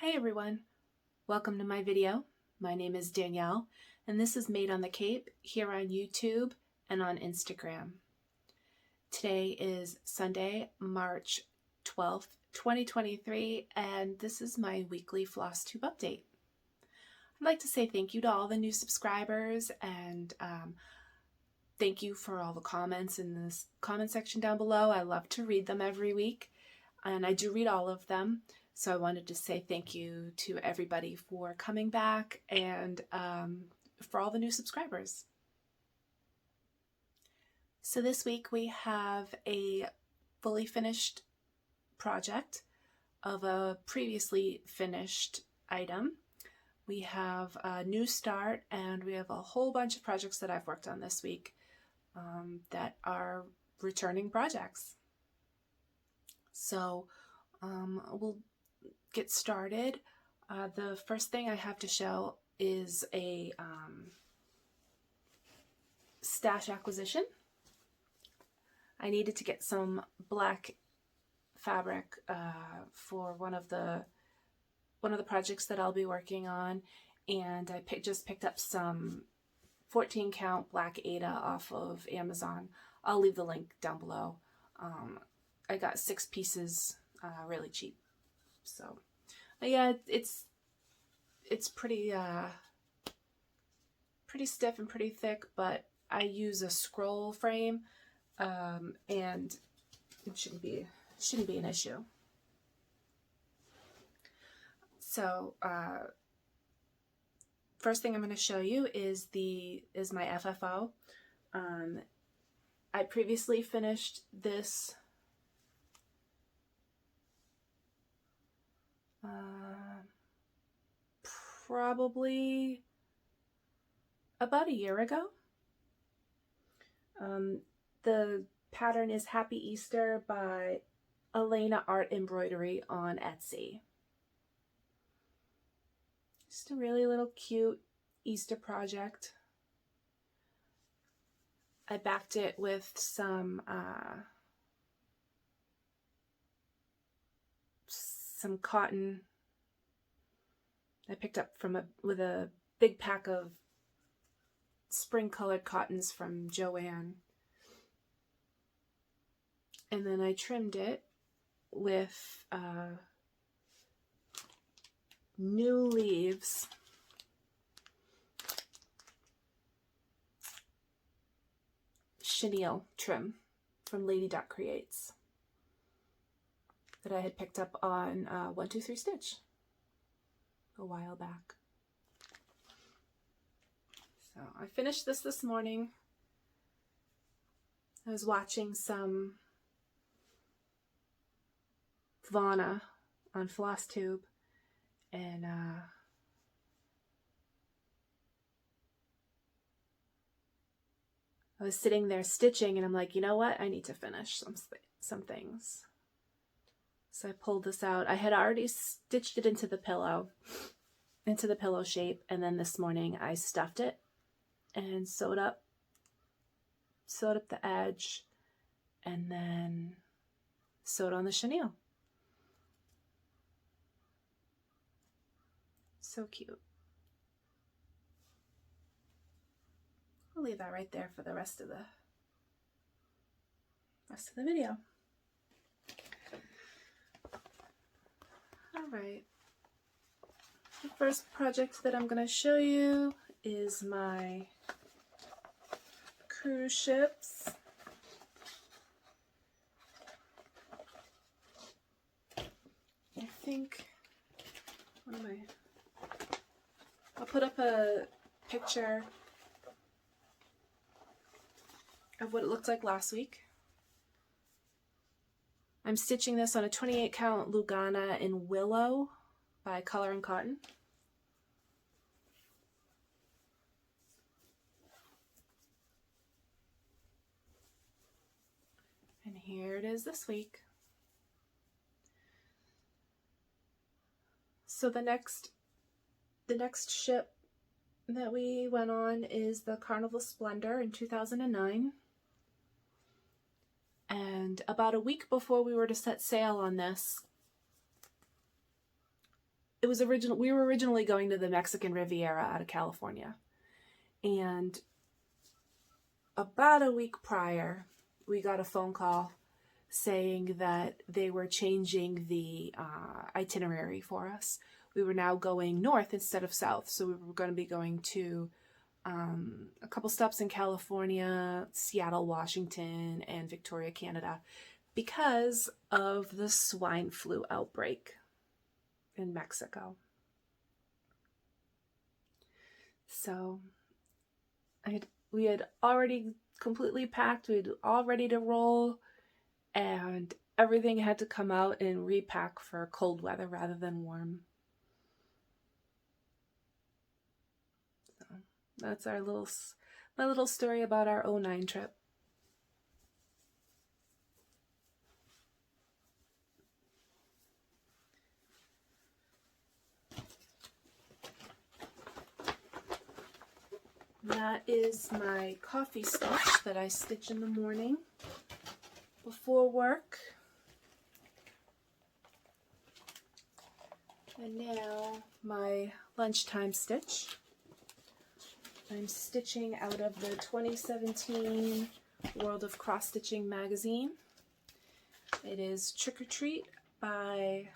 Hi everyone, welcome to my video. My name is Danielle and this is Made on the Cape here on YouTube and on Instagram. Today is Sunday, March 12th, 2023, and this is my weekly Flosstube update. I'd like to say thank you to all the new subscribers and thank you for all the comments in this comment section down below. I love to read them every week and I do read all of them. So I wanted to say thank you to everybody for coming back and for all the new subscribers. So this week we have a fully finished project of a previously finished item. We have a new start and we have a whole bunch of projects that I've worked on this week that are returning projects. So we'll get started. The first thing I have to show is a stash acquisition. I needed to get some black fabric for one of the projects that I'll be working on, and I just picked up some 14 count black Aida off of Amazon. I'll leave the link down below. I got 6 pieces really cheap. So yeah, it's pretty pretty stiff and pretty thick, but I use a scroll frame and it shouldn't be an issue. So first thing I'm going to show you is my FFO. I previously finished this probably about a year ago. The pattern is Happy Easter by Elena Art Embroidery on Etsy. Just a really little cute Easter project. I backed it with some cotton I picked up with a big pack of spring colored cottons from Joann, and then I trimmed it with new leaves chenille trim from Lady Duck Creates that I had picked up on 123 Stitch a while back. So I finished this morning. I was watching some Fauna on Flosstube, and I was sitting there stitching, and I'm like, you know what? I need to finish some things. So I pulled this out. I had already stitched it into the pillow shape, and then this morning I stuffed it and sewed up the edge, and then sewed on the chenille. So cute. I'll leave that right there for the rest of the video. All right. The first project that I'm going to show you is my cruise ships. I think, I'll put up a picture of what it looked like last week. I'm stitching this on a 28 count Lugana in Willow by Color and Cotton. And here it is this week. So the next ship that we went on is the Carnival Splendor in 2009. And about a week before we were to set sail on this, we were originally going to the Mexican Riviera out of California. And about a week prior, we got a phone call saying that they were changing the itinerary for us. We were now going north instead of south. So we were going to be going to a couple stops in California, Seattle, Washington, and Victoria, Canada, because of the swine flu outbreak in Mexico. So we had already completely packed. We had all ready to roll, and everything had to come out and repack for cold weather rather than warm. So that's my little story about our 09 trip. That is my coffee stitch that I stitch in the morning before work. And now my lunchtime stitch. I'm stitching out of the 2017 World of Cross Stitching magazine. It is Trick or Treat by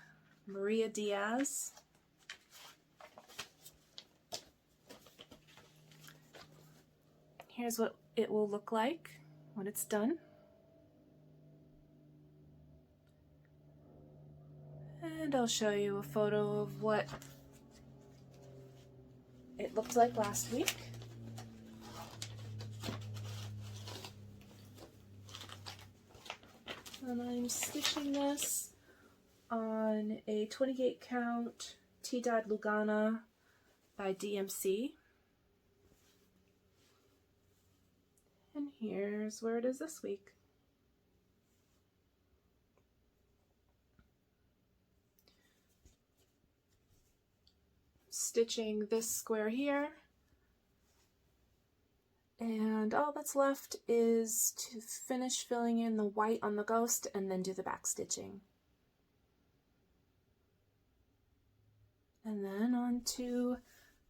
Maria Diaz. Here's what it will look like when it's done. And I'll show you a photo of what it looked like last week. And I'm stitching this on a 28 count T-dyed Lugana by DMC. And here's where it is this week. Stitching this square here, and all that's left is to finish filling in the white on the ghost and then do the back stitching. And then on to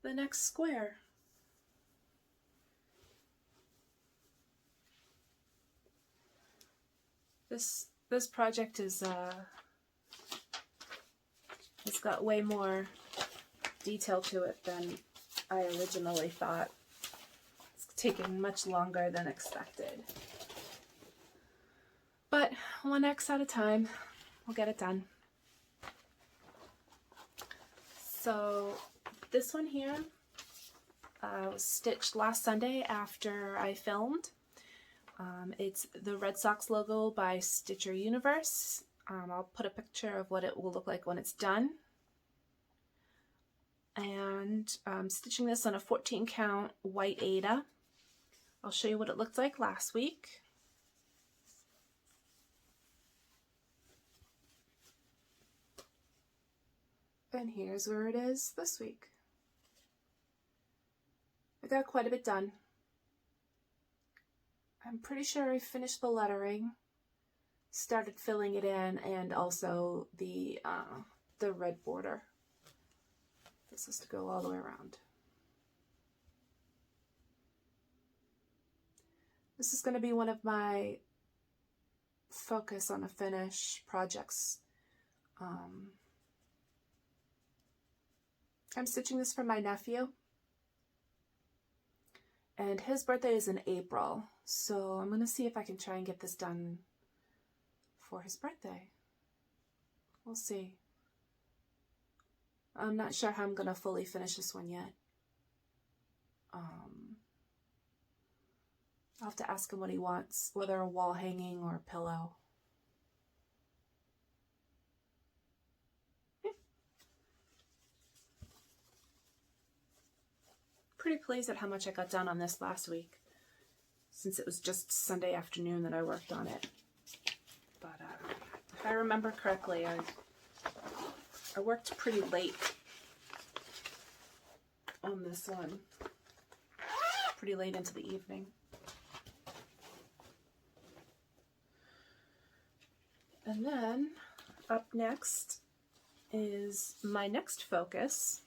the next square. This project is it's got way more detail to it than I originally thought. It's taken much longer than expected. But one X at a time, we'll get it done. So this one here was stitched last Sunday after I filmed. It's the Red Sox logo by Stitcher Universe. I'll put a picture of what it will look like when it's done. And I'm stitching this on a 14 count white Aida. I'll show you what it looked like last week. And here's where it is this week. I got quite a bit done. I'm pretty sure I finished the lettering, started filling it in, and also the red border. This is to go all the way around. This is going to be one of my focus on a finish projects. I'm stitching this for my nephew, and his birthday is in April, so I'm going to see if I can try and get this done for his birthday. We'll see. I'm not sure how I'm going to fully finish this one yet. I'll have to ask him what he wants, whether a wall hanging or a pillow. Pretty pleased at how much I got done on this last week, since it was just Sunday afternoon that I worked on it. But if I remember correctly, I worked pretty late on this one, pretty late into the evening. And then up next is my next focus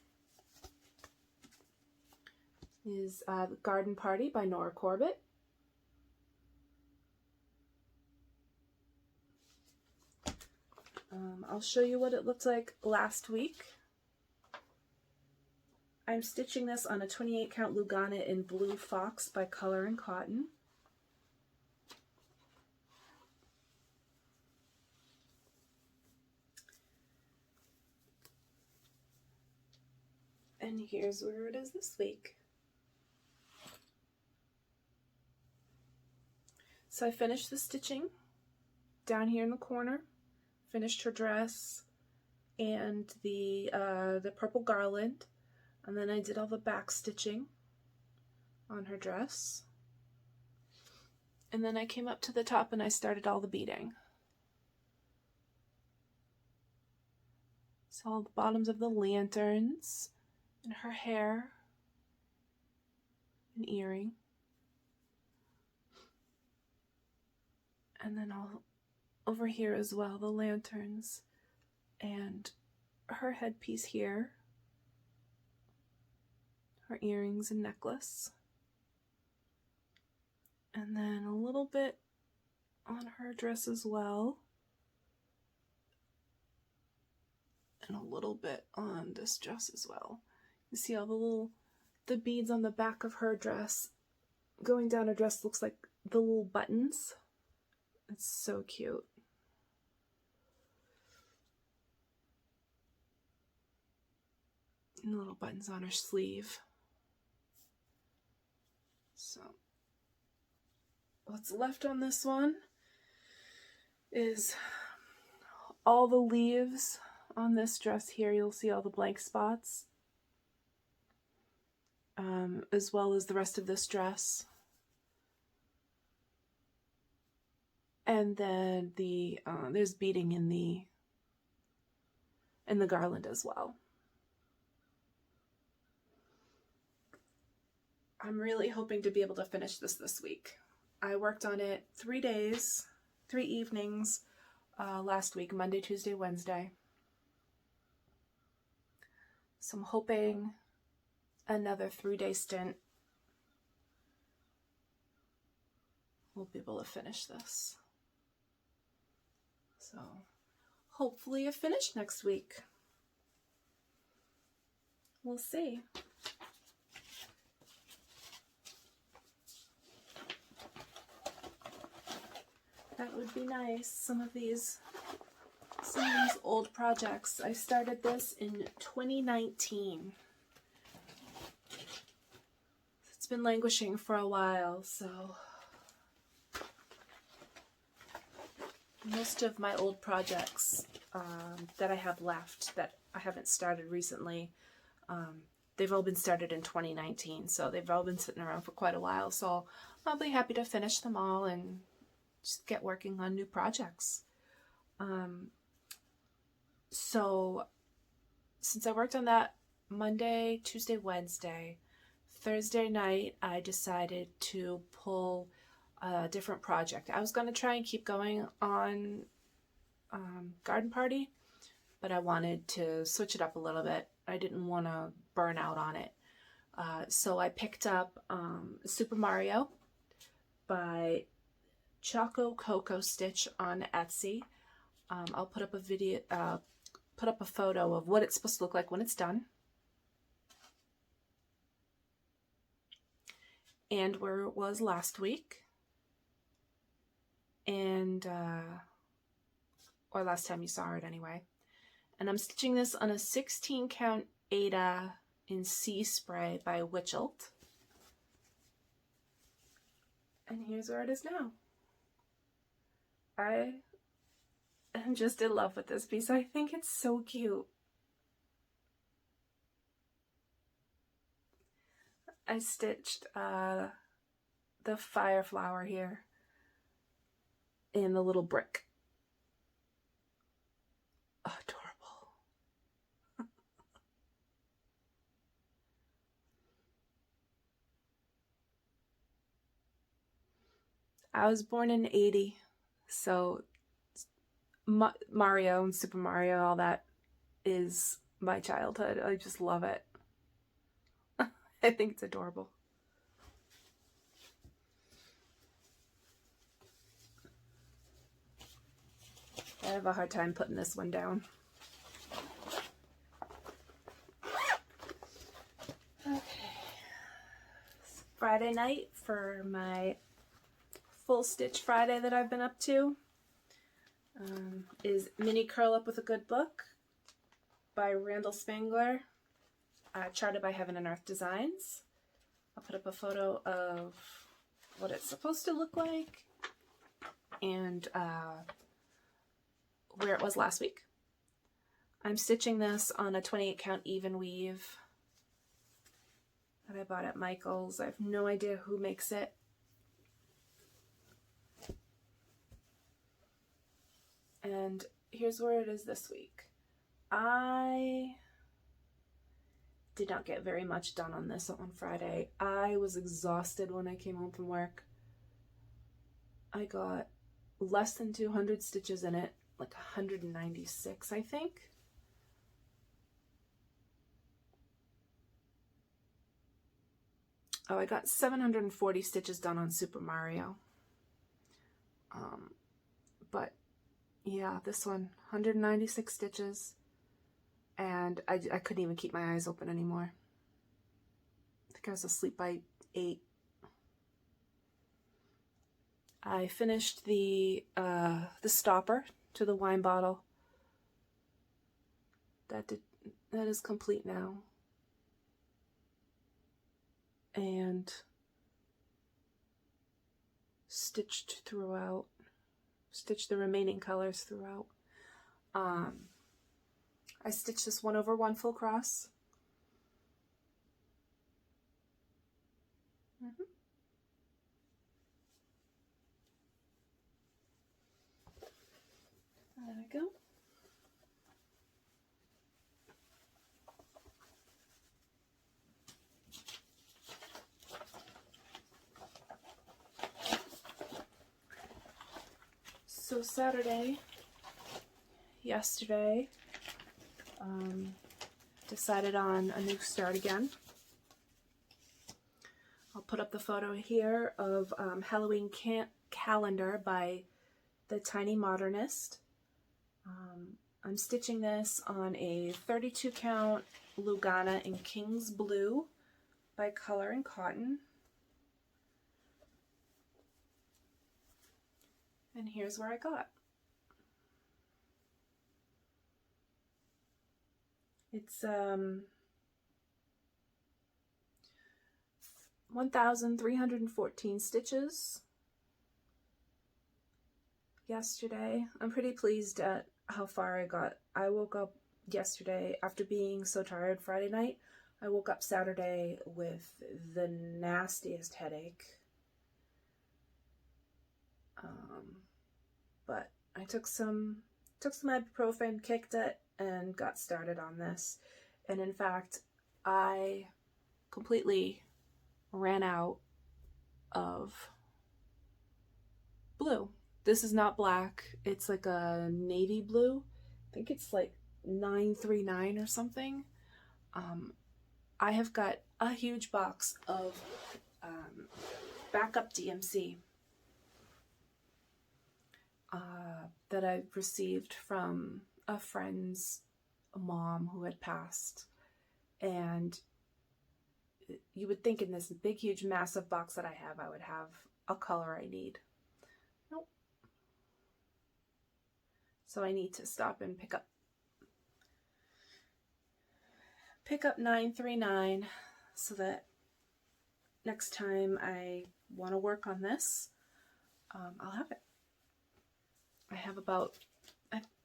is Garden Party by Nora Corbet. I'll show you what it looked like last week. I'm stitching this on a 28 count Lugana in Blue Fox by Color and Cotton. And here's where it is this week. So I finished the stitching down here in the corner, finished her dress and the purple garland, and then I did all the back stitching on her dress. And then I came up to the top and I started all the beading. So all the bottoms of the lanterns and her hair, an earring. And then all over here as well, the lanterns and her headpiece here, her earrings and necklace. And then a little bit on her dress as well. And a little bit on this dress as well. You see all the beads on the back of her dress. Going down her dress looks like the little buttons. It's so cute. And little buttons on her sleeve. So what's left on this one is all the leaves on this dress here. You'll see all the blank spots, as well as the rest of this dress. And then there's beading in the garland as well. I'm really hoping to be able to finish this week. I worked on it 3 days, 3 evenings last week, Monday, Tuesday, Wednesday. So I'm hoping another 3-day stint we'll be able to finish this. So hopefully a finish next week. We'll see. That would be nice. Some of these old projects. I started this in 2019. It's been languishing for a while, so most of my old projects that I have left that I haven't started recently, they've all been started in 2019, so they've all been sitting around for quite a while, so I'll be happy to finish them all and just get working on new projects. So since I worked on that Monday, Tuesday, Wednesday, Thursday night I decided to pull a different project. I was going to try and keep going on Garden Party, but I wanted to switch it up a little bit. I didn't want to burn out on it. So I picked up Super Mario by Choco Coco Stitch on Etsy. I'll put up a video, put up a photo of what it's supposed to look like when it's done. And where it was last week. And, or last time you saw it anyway. And I'm stitching this on a 16 count Ada in Sea Spray by Witchelt. And here's where it is now. I am just in love with this piece. I think it's so cute. I stitched the fire flower here in the little brick. Adorable. I was born in 80, so Mario and Super Mario, all that is my childhood. I just love it. I think it's adorable. I have a hard time putting this one down. Okay. It's Friday night for my full stitch Friday that I've been up to. Is Mini Curl Up with a Good Book by Randall Spangler, charted by Heaven and Earth Designs. I'll put up a photo of what it's supposed to look like and where it was last week. I'm stitching this on a 28 count even weave that I bought at Michael's. I have no idea who makes it. And here's where it is this week. I did not get very much done on this on Friday. I was exhausted when I came home from work. I got less than 200 stitches in it, like 196, I think. Oh, I got 740 stitches done on Super Mario. But yeah, this one, 196 stitches. And I couldn't even keep my eyes open anymore. I think I was asleep by 8. I finished the stopper to the wine bottle. That is complete now. And stitched throughout. Stitched the remaining colors throughout. I stitched this 1/1 full cross. There we go. So Saturday, yesterday, decided on a new start again. I'll put up the photo here of Halloween calendar by the Tiny Modernist. I'm stitching this on a 32 count Lugana in King's Blue by Color and Cotton. And here's where I got. It's 1,314 stitches yesterday. I'm pretty pleased at how far I got. I woke up yesterday after being so tired Friday night. I woke up Saturday with the nastiest headache. But I took some ibuprofen, kicked it, and got started on this. And in fact, I completely ran out of blue. This is not black. It's like a navy blue. I think it's like 939 or something. I have got a huge box of backup DMC that I received from a friend's mom who had passed. And you would think in this big, huge, massive box that I have, I would have a color I need. Nope. So I need to stop and pick up 939 so that next time I want to work on this, I'll have it. I have about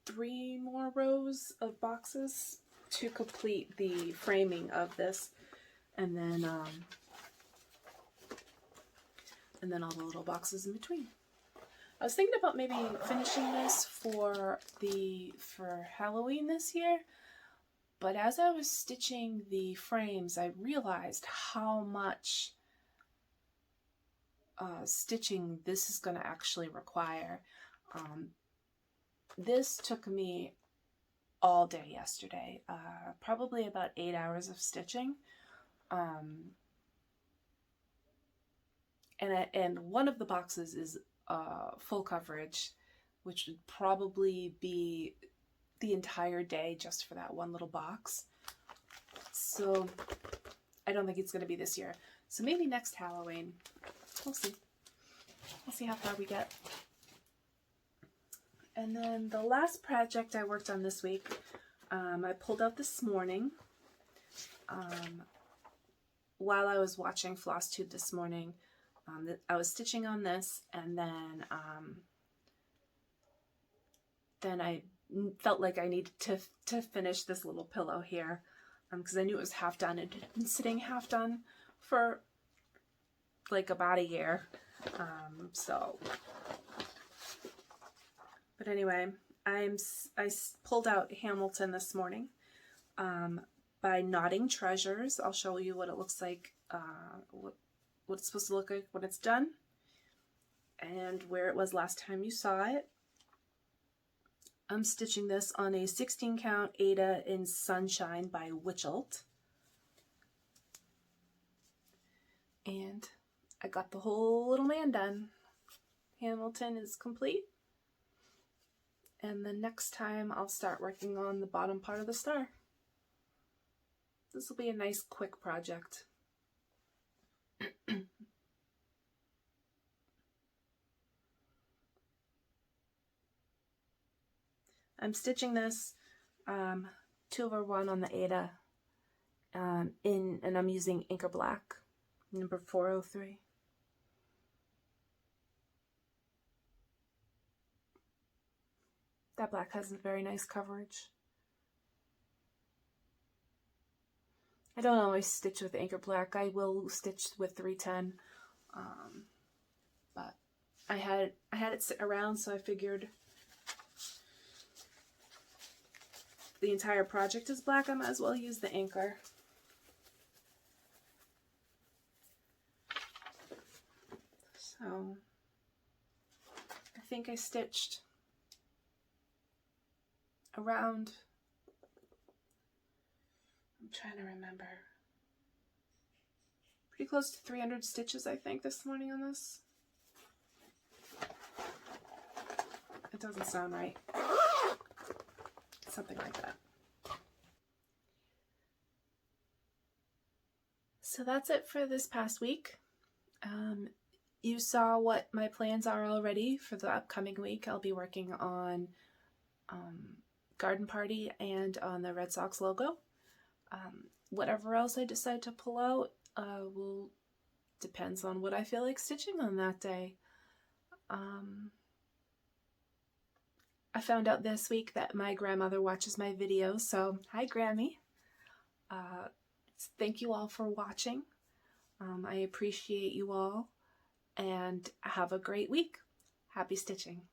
3 more rows of boxes to complete the framing of this, and then all the little boxes in between. I was thinking about maybe finishing this for Halloween this year, but as I was stitching the frames, I realized how much stitching this is going to actually require. This took me all day yesterday, probably about 8 hours of stitching. And one of the boxes is full coverage, which would probably be the entire day just for that one little box. So I don't think it's going to be this year. So maybe next Halloween. We'll see. We'll see how far we get. And then the last project I worked on this week, I pulled out this morning. While I was watching Flosstube this morning, I was stitching on this, and then I felt like I needed to finish this little pillow here, because I knew it was half done. It had been sitting half done for like about a year. But anyway, I pulled out Hamilton this morning by Knotting Treasures. I'll show you what it looks like, what it's supposed to look like when it's done, and where it was last time you saw it. I'm stitching this on a 16 count Ada in Sunshine by Witchelt. And I got the whole little man done. Hamilton is complete. And the next time I'll start working on the bottom part of the star. This will be a nice quick project. I'm stitching this 2/1 on the Ada, and I'm using Inker Black, number 403. That black has a very nice coverage. I don't always stitch with Inker Black. I will stitch with 310, but I had it sit around, so I figured the entire project is black. I might as well use the Inker. So I think I stitched around, I'm trying to remember, pretty close to 300 stitches, I think, this morning on this. It doesn't sound right. Something like that. So that's it for this past week. You saw what my plans are already for the upcoming week. I'll be working on Garden Party and on the Red Sox logo. Whatever else I decide to pull out depends on what I feel like stitching on that day. I found out this week that my grandmother watches my videos, so hi Grammy. Thank you all for watching. I appreciate you all, and have a great week. Happy stitching.